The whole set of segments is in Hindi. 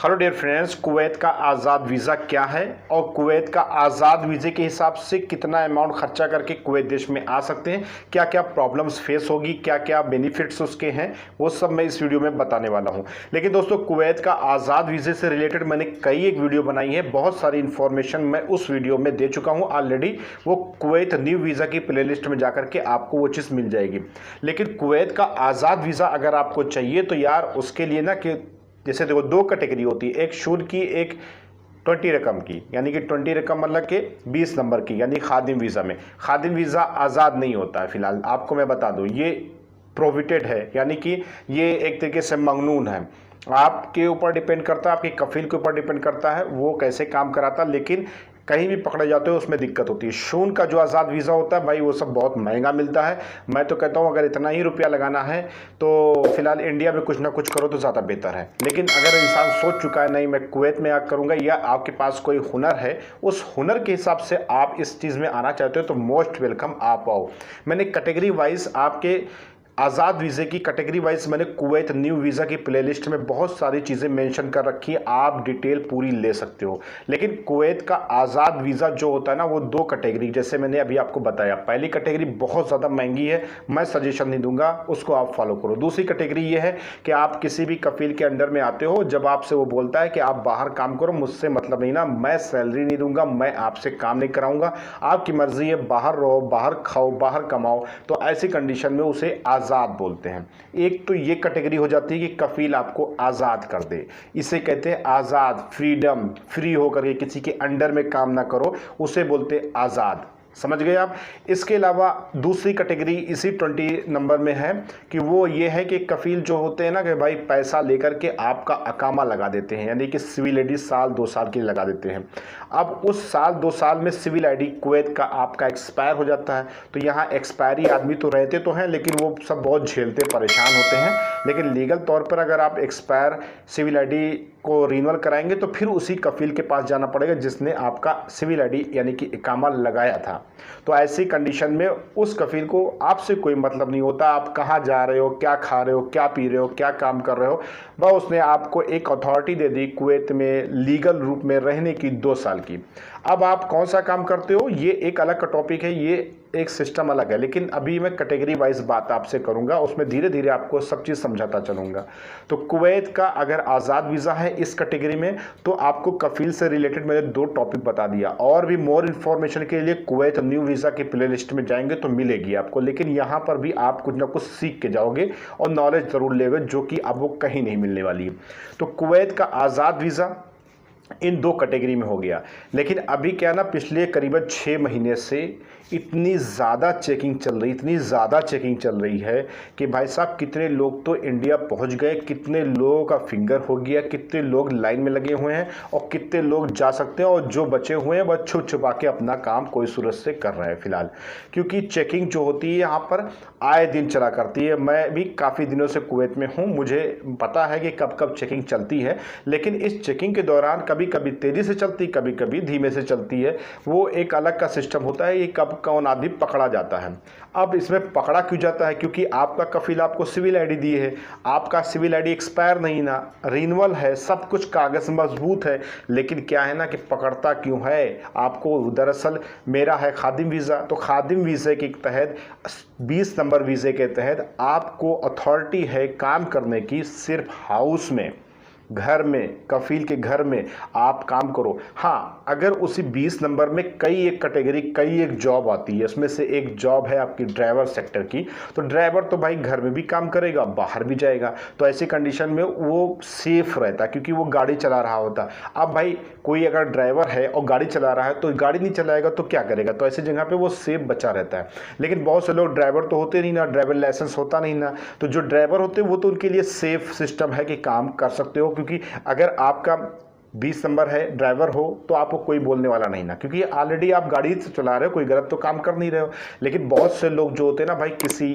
हेलो डियर फ्रेंड्स, कुवैत का आज़ाद वीज़ा क्या है और कुवैत का आज़ाद वीज़े के हिसाब से कितना अमाउंट खर्चा करके कुवैत देश में आ सकते हैं, क्या क्या प्रॉब्लम्स फेस होगी, क्या क्या बेनिफिट्स उसके हैं, वो सब मैं इस वीडियो में बताने वाला हूं। लेकिन दोस्तों, कुवैत का आज़ाद वीज़े से रिलेटेड मैंने कई एक वीडियो बनाई है, बहुत सारी इन्फॉर्मेशन मैं उस वीडियो में दे चुका हूँ ऑलरेडी। वो कुवैत न्यू वीज़ा की प्ले लिस्ट में जाकर के आपको वो चीज़ मिल जाएगी। लेकिन कुवैत का आज़ाद वीज़ा अगर आपको चाहिए तो यार उसके लिए ना कि जैसे देखो, दो कैटेगरी होती है, एक शूर की, एक 20 रकम की। यानी कि 20 रकम मतलब कि 20 नंबर की, यानी खादिम वीज़ा में। खादिम वीज़ा आज़ाद नहीं होता है, फिलहाल आपको मैं बता दूं, ये प्रोहिबिटेड है, यानी कि ये एक तरीके से ममनून है। आपके ऊपर डिपेंड करता है, आपके कफील के ऊपर डिपेंड करता है वो कैसे काम कराता है, लेकिन कहीं भी पकड़े जाते हो उसमें दिक्कत होती है। शून का जो आज़ाद वीज़ा होता है भाई, वो सब बहुत महंगा मिलता है। मैं तो कहता हूँ अगर इतना ही रुपया लगाना है तो फिलहाल इंडिया में कुछ ना कुछ करो तो ज़्यादा बेहतर है। लेकिन अगर इंसान सोच चुका है नहीं मैं कुवैत में आकर करूँगा, या आपके पास कोई हुनर है, उस हुनर के हिसाब से आप इस चीज़ में आना चाहते हो तो मोस्ट वेलकम, आप आओ। मैंने कैटेगरी वाइज आपके आज़ाद वीज़े की कैटेगरी वाइज मैंने कुवैत न्यू वीज़ा की प्लेलिस्ट में बहुत सारी चीज़ें मेंशन कर रखी है, आप डिटेल पूरी ले सकते हो। लेकिन कुवैत का आज़ाद वीज़ा जो होता है ना, वो दो कैटेगरी, जैसे मैंने अभी आपको बताया। पहली कैटेगरी बहुत ज़्यादा महंगी है, मैं सजेशन नहीं दूंगा, उसको आप फॉलो करो। दूसरी कैटेगरी ये है कि आप किसी भी कफील के अंडर में आते हो, जब आपसे वो बोलता है कि आप बाहर काम करो, मुझसे मतलब नहीं ना, मैं सैलरी नहीं दूंगा, मैं आपसे काम नहीं कराऊंगा, आपकी मर्जी है, बाहर रहो, बाहर खाओ, बाहर कमाओ, तो ऐसी कंडीशन में उसे आज़ाद बोलते हैं। एक तो ये कैटेगरी हो जाती है कि कफील आपको आज़ाद कर दे, इसे कहते हैं आज़ाद, फ्रीडम, फ्री होकर के किसी के अंडर में काम ना करो, उसे बोलते हैं आज़ाद। समझ गए आप। इसके अलावा दूसरी कैटेगरी इसी 20 नंबर में है कि वो ये है कि कफील जो होते हैं ना कि भाई पैसा लेकर के आपका अकामा लगा देते हैं, यानी कि सिविल आईडी साल 2 साल के लिए लगा देते हैं। अब उस साल 2 साल में सिविल आईडी कुवैत का आपका एक्सपायर हो जाता है, तो यहाँ एक्सपायरी आदमी तो रहते तो हैं, लेकिन वो सब बहुत झेलते परेशान होते हैं। लेकिन लीगल तौर पर अगर आप एक्सपायर सिविल आईडी को रिन्यूअल कराएंगे तो फिर उसी कफील के पास जाना पड़ेगा जिसने आपका सिविल आईडी यानी कि इकामा लगाया था। तो ऐसी कंडीशन में उस कफील को आपसे कोई मतलब नहीं होता, आप कहाँ जा रहे हो, क्या खा रहे हो, क्या पी रहे हो, क्या काम कर रहे हो। वह उसने आपको एक अथॉरिटी दे दी कुवैत में लीगल रूप में रहने की 2 साल की। अब आप कौन सा काम करते हो ये एक अलग का टॉपिक है, ये एक सिस्टम अलग है। लेकिन अभी मैं कैटेगरी वाइज बात आपसे करूंगा, उसमें धीरे धीरे आपको सब चीज़ समझाता चलूंगा। तो कुवैत का अगर आज़ाद वीज़ा है इस कैटेगरी में, तो आपको कफील से रिलेटेड मैंने 2 टॉपिक बता दिया। और भी मोर इन्फॉर्मेशन के लिए कुवैत न्यू वीज़ा की प्ले लिस्ट में जाएंगे तो मिलेगी आपको। लेकिन यहाँ पर भी आप कुछ ना कुछ सीख के जाओगे और नॉलेज ज़रूर लेगे, जो कि आपको कहीं नहीं मिलने वाली है। तो कुवैत का आज़ाद वीज़ा इन 2 कैटेगरी में हो गया। लेकिन अभी क्या ना, पिछले करीबन 6 महीने से इतनी ज़्यादा चेकिंग चल रही, इतनी ज़्यादा चेकिंग चल रही है कि भाई साहब कितने लोग तो इंडिया पहुंच गए, कितने लोगों का फिंगर हो गया, कितने लोग लाइन में लगे हुए हैं और कितने लोग जा सकते हैं, और जो बचे हुए हैं वह छुप छुपा के अपना काम कोई सूरत से कर रहे हैं फिलहाल। क्योंकि चेकिंग जो होती है यहाँ पर आए दिन चला करती है। मैं भी काफ़ी दिनों से कुवैत में हूँ, मुझे पता है कि कब कब चेकिंग चलती है। लेकिन इस चेकिंग के दौरान कभी कभी तेज़ी से चलती, कभी कभी धीमे से चलती है। वो एक अलग का सिस्टम होता है, ये कब कौन आदमी पकड़ा जाता है। अब इसमें पकड़ा क्यों जाता है? क्योंकि आपका कफील आपको सिविल आईडी दी है, आपका सिविल आईडी एक्सपायर नहीं ना, रिन्यूअल है, सब कुछ कागज़ मजबूत है। लेकिन क्या है ना कि पकड़ता क्यों है आपको? दरअसल मेरा है खादिम वीज़ा, तो खादिम वीज़े के तहत 20 नंबर वीज़े के तहत आपको अथॉरिटी है काम करने की, सिर्फ हाउस में, घर में, कफील के घर में आप काम करो। हाँ, अगर उसी 20 नंबर में कई एक कैटेगरी, कई एक जॉब आती है, उसमें से एक जॉब है आपकी ड्राइवर सेक्टर की, तो ड्राइवर तो भाई घर में भी काम करेगा, बाहर भी जाएगा, तो ऐसी कंडीशन में वो सेफ रहता है क्योंकि वो गाड़ी चला रहा होता। अब भाई कोई अगर ड्राइवर है और गाड़ी चला रहा है तो गाड़ी नहीं चलाएगा तो क्या करेगा? तो ऐसी जगह पर वो सेफ बचा रहता है। लेकिन बहुत से लोग ड्राइवर तो होते नहीं ना, ड्राइवर लाइसेंस होता नहीं ना, तो जो ड्राइवर होते हैं वो तो उनके लिए सेफ सिस्टम है कि काम कर सकते हो। क्योंकि अगर आपका 20 नंबर है, ड्राइवर हो, तो आपको कोई बोलने वाला नहीं ना, क्योंकि ऑलरेडी आप गाड़ी से चला रहे हो, कोई गलत तो काम कर नहीं रहे हो। लेकिन बहुत से लोग जो होते हैं ना भाई, किसी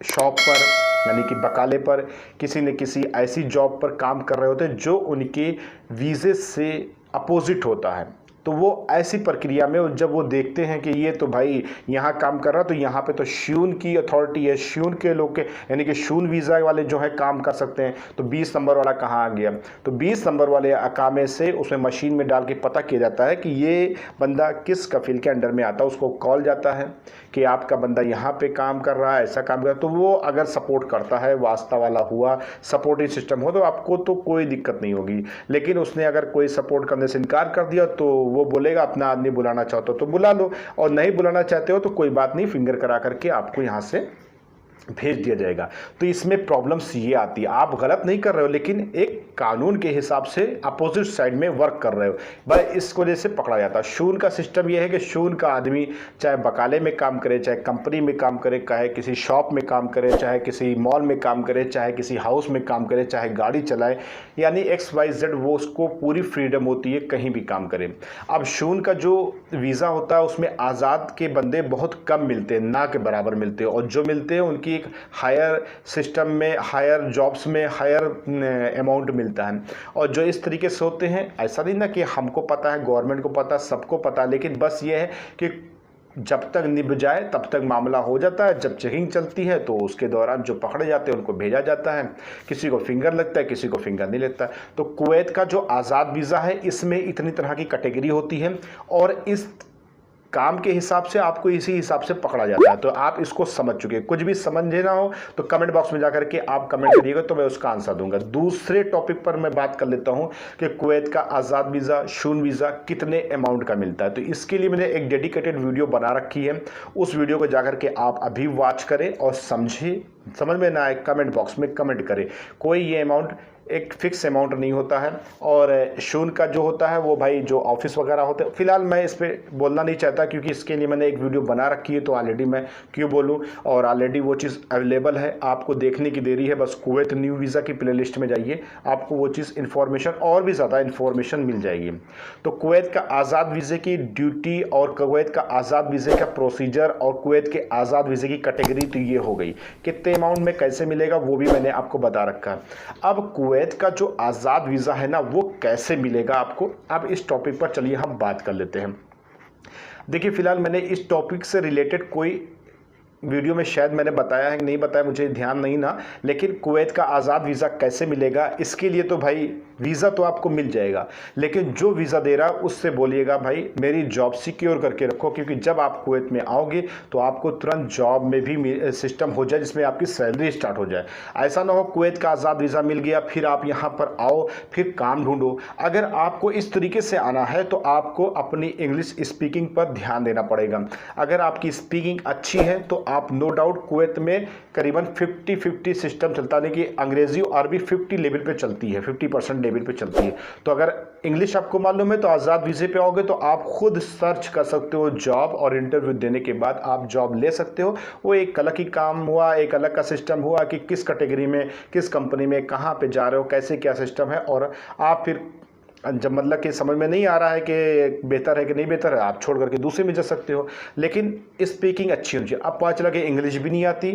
शॉप पर यानी कि बकाले पर, किसी न किसी ऐसी जॉब पर काम कर रहे होते हैं जो उनके वीज़े से अपोजिट होता है। तो वो ऐसी प्रक्रिया में जब वो देखते हैं कि ये तो भाई यहाँ काम कर रहा, तो यहाँ पे तो शून की अथॉरिटी है, शून के लोग के यानी कि शून वीज़ा वाले जो है काम कर सकते हैं, तो 20 नंबर वाला कहाँ आ गया। तो 20 नंबर वाले अकामे से उसमें मशीन में डाल के पता किया जाता है कि ये बंदा किस कफील के अंडर में आता है। उसको कॉल जाता है कि आपका बंदा यहाँ पे काम कर रहा है, ऐसा काम कर रहा है। तो वो अगर सपोर्ट करता है, वास्ता वाला हुआ, सपोर्टिंग सिस्टम हो, तो आपको तो कोई दिक्कत नहीं होगी। लेकिन उसने अगर कोई सपोर्ट करने से इनकार कर दिया तो वो बोलेगा अपना आदमी बुलाना चाहते हो तो बुला लो, और नहीं बुलाना चाहते हो तो कोई बात नहीं, फिंगर करा करके आपको यहाँ से भेज दिया जाएगा। तो इसमें प्रॉब्लम्स ये आती है, आप गलत नहीं कर रहे हो लेकिन एक कानून के हिसाब से अपोजिट साइड में वर्क कर रहे हो भाई, इस वजह से पकड़ा जाता है। शून का सिस्टम ये है कि शून का आदमी चाहे बकाले में काम करे, चाहे कंपनी में काम करे, चाहे किसी शॉप में काम करे, चाहे किसी मॉल में काम करे, चाहे किसी हाउस में काम करे, चाहे गाड़ी चलाए, यानी XYZ, वो उसको पूरी फ्रीडम होती है कहीं भी काम करे। अब शून का जो वीज़ा होता है उसमें आज़ाद के बंदे बहुत कम मिलते हैं, ना के बराबर मिलते हैं, और जो मिलते हैं उनकी एक हायर सिस्टम में, हायर जॉब्स में हायर अमाउंट मिलता है। और जो इस तरीके से होते हैं, ऐसा नहीं ना कि हमको पता है, गवर्नमेंट को पता है, सबको पता है, लेकिन बस ये है कि जब तक निभ जाए तब तक मामला हो जाता है। जब चेकिंग चलती है तो उसके दौरान जो पकड़े जाते हैं उनको भेजा जाता है, किसी को फिंगर लगता है, किसी को फिंगर नहीं लगता। तो कुवैत का जो आज़ाद वीज़ा है इसमें इतनी तरह की कैटेगरी होती है, और इस काम के हिसाब से आपको इसी हिसाब से पकड़ा जाता है। तो आप इसको समझ चुके हैं, कुछ भी समझे ना हो तो कमेंट बॉक्स में जाकर के आप कमेंट करिएगा तो मैं उसका आंसर दूंगा। दूसरे टॉपिक पर मैं बात कर लेता हूं कि कुवैत का आज़ाद वीज़ा, शून वीज़ा कितने अमाउंट का मिलता है। तो इसके लिए मैंने एक डेडिकेटेड वीडियो बना रखी है, उस वीडियो को जाकर के आप अभी वॉच करें और समझिए। समझ में ना आए कमेंट बॉक्स में कमेंट करें। कोई ये अमाउंट एक फिक्स अमाउंट नहीं होता है। और शून का जो होता है वो भाई जो ऑफिस वगैरह होते हैं, फिलहाल मैं इस पर बोलना नहीं चाहता क्योंकि इसके लिए मैंने एक वीडियो बना रखी है, तो ऑलरेडी मैं क्यों बोलूं, और ऑलरेडी वो चीज़ अवेलेबल है, आपको देखने की देरी है। बस कुवैत न्यू वीज़ा की प्लेलिस्ट में जाइए, आपको वो चीज़ इन्फॉर्मेशन और भी ज़्यादा इन्फॉर्मेशन मिल जाएगी। तो कुवैत का आज़ाद वीज़े की ड्यूटी और कुवैत का आज़ाद वीज़े का प्रोसीजर और कुवैत के आज़ाद वीज़े की कैटेगरी तो ये हो गई। कितने अमाउंट में कैसे मिलेगा वो भी मैंने आपको बता रखा है। अब कुवैत का जो आज़ाद वीज़ा है ना वो कैसे मिलेगा आपको, अब इस टॉपिक पर चलिए हम बात कर लेते हैं। देखिए फिलहाल मैंने इस टॉपिक से रिलेटेड कोई वीडियो में शायद मैंने बताया है कि नहीं बताया, मुझे ध्यान नहीं ना, लेकिन कुवैत का आज़ाद वीज़ा कैसे मिलेगा इसके लिए तो भाई वीज़ा तो आपको मिल जाएगा, लेकिन जो वीज़ा दे रहा है उससे बोलिएगा भाई मेरी जॉब सिक्योर करके रखो, क्योंकि जब आप कुवैत में आओगे तो आपको तुरंत जॉब में भी सिस्टम हो जाए जिसमें आपकी सैलरी स्टार्ट हो जाए। ऐसा ना हो कुवैत का आज़ाद वीज़ा मिल गया फिर आप यहाँ पर आओ फिर काम ढूंढो। अगर आपको इस तरीके से आना है तो आपको अपनी इंग्लिश स्पीकिंग पर ध्यान देना पड़ेगा। अगर आपकी स्पीकिंग अच्छी है तो आप नो डाउट कुवैत में करीबन 50-50 सिस्टम चलता है, कि अंग्रेजी और अरबी 50 लेवल पे चलती है, 50% लेवल पे चलती है। तो अगर इंग्लिश आपको मालूम है तो आज़ाद वीज़े पे आओगे तो आप खुद सर्च कर सकते हो जॉब, और इंटरव्यू देने के बाद आप जॉब ले सकते हो। वो एक अलग ही काम हुआ, एक अलग का सिस्टम हुआ कि किस कैटेगरी में, किस कंपनी में, कहाँ पे जा रहे हो, कैसे क्या सिस्टम है। और आप फिर जब मतलब कि समझ में नहीं आ रहा है कि बेहतर है कि नहीं बेहतर है, आप छोड़ करके दूसरे में जा सकते हो, लेकिन स्पीकिंग अच्छी होनी चाहिए। अब पता चला कि इंग्लिश भी नहीं आती,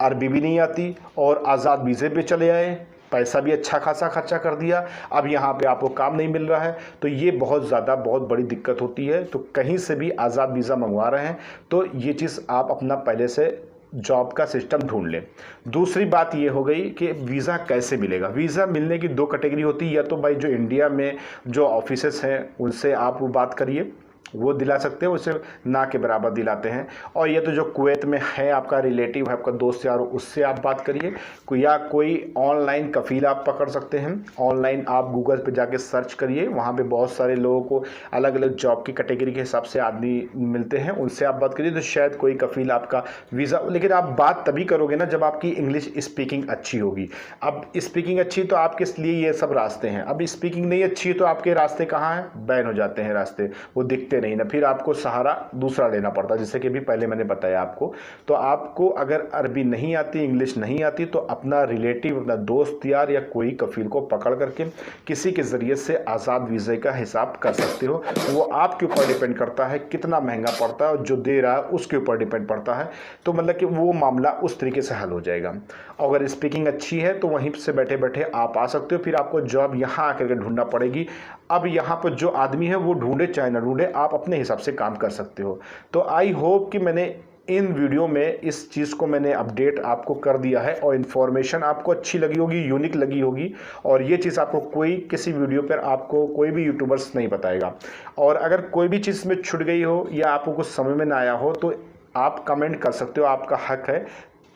अरबी भी नहीं आती, और आज़ाद वीज़े पे चले आए, पैसा भी अच्छा खासा खर्चा कर दिया, अब यहाँ पे आपको काम नहीं मिल रहा है, तो ये बहुत बड़ी दिक्कत होती है। तो कहीं से भी आज़ाद वीज़ा मंगवा रहे हैं तो ये चीज़ आप अपना पहले से जॉब का सिस्टम ढूंढ लें। दूसरी बात ये हो गई कि वीज़ा कैसे मिलेगा। वीज़ा मिलने की दो कैटेगरी होती है, या तो भाई जो इंडिया में जो ऑफिसेस हैं उनसे आप वो बात करिए, वो दिला सकते हैं, उसे ना के बराबर दिलाते हैं। और ये तो जो कुवैत में है आपका रिलेटिव है, आपका दोस्त यार, उससे आप बात करिए, या कोई ऑनलाइन कफील आप पकड़ सकते हैं। ऑनलाइन आप गूगल पे जाके सर्च करिए, वहाँ पे बहुत सारे लोगों को अलग अलग जॉब की कैटेगरी के हिसाब से आदमी मिलते हैं, उनसे आप बात करिए तो शायद कोई कफील आपका वीज़ा। लेकिन आप बात तभी करोगे ना जब आपकी इंग्लिश स्पीकिंग अच्छी होगी। अब स्पीकिंग अच्छी तो आपके लिए ये सब रास्ते हैं, अब स्पीकिंग नहीं अच्छी है तो आपके रास्ते कहाँ हैं, बैन हो जाते हैं रास्ते, वो दिखते नहीं ना, फिर आपको सहारा दूसरा लेना पड़ता है, जैसे कि भी पहले मैंने बताया आपको। तो आपको अगर अरबी नहीं आती, इंग्लिश नहीं आती, तो अपना रिलेटिव, अपना दोस्त यार या कोई कफील को पकड़ करके किसी के ज़रिए से आज़ाद वीज़े का हिसाब कर सकते हो। वो आपके ऊपर डिपेंड करता है कितना महंगा पड़ता है, और जो दे रहा है उसके ऊपर डिपेंड पड़ता है। तो मतलब कि वो मामला उस तरीके से हल हो जाएगा। अगर स्पीकिंग अच्छी है तो वहीं से बैठे बैठे आप आ सकते हो, फिर आपको जॉब यहाँ आकर के ढूंढना पड़ेगी। अब यहाँ पर जो आदमी है वो ढूंढे चाहे ना ढूंढे, आप अपने हिसाब से काम कर सकते हो। तो आई होप कि मैंने इन वीडियो में इस चीज़ को मैंने अपडेट आपको कर दिया है और इन्फॉर्मेशन आपको अच्छी लगी होगी, यूनिक लगी होगी, और ये चीज़ आपको कोई किसी वीडियो पर आपको कोई भी यूट्यूबर्स नहीं बताएगा। और अगर कोई भी चीज़ में छूट गई हो या आपको कुछ समझ में ना आया हो तो आप कमेंट कर सकते हो, आपका हक है।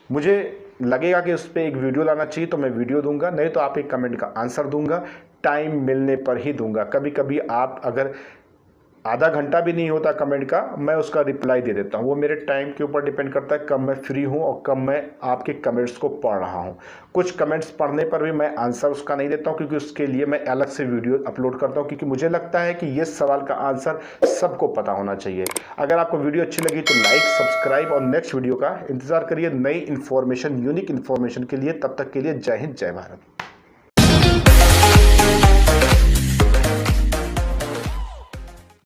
मुझे लगेगा कि उस पर एक वीडियो लाना चाहिए तो मैं वीडियो दूंगा, नहीं तो आप एक कमेंट का आंसर दूंगा, टाइम मिलने पर ही दूंगा। कभी कभी आप अगर आधा घंटा भी नहीं होता कमेंट का, मैं उसका रिप्लाई दे देता हूँ। वो मेरे टाइम के ऊपर डिपेंड करता है कब मैं फ्री हूँ और कब मैं आपके कमेंट्स को पढ़ रहा हूँ। कुछ कमेंट्स पढ़ने पर भी मैं आंसर उसका नहीं देता हूँ, क्योंकि उसके लिए मैं अलग से वीडियो अपलोड करता हूँ, क्योंकि मुझे लगता है कि ये सवाल का आंसर सबको पता होना चाहिए। अगर आपको वीडियो अच्छी लगी तो लाइक, सब्सक्राइब और नेक्स्ट वीडियो का इंतजार करिए नई इन्फॉर्मेशन, यूनिक इन्फॉर्मेशन के लिए। तब तक के लिए जय हिंद, जय भारत।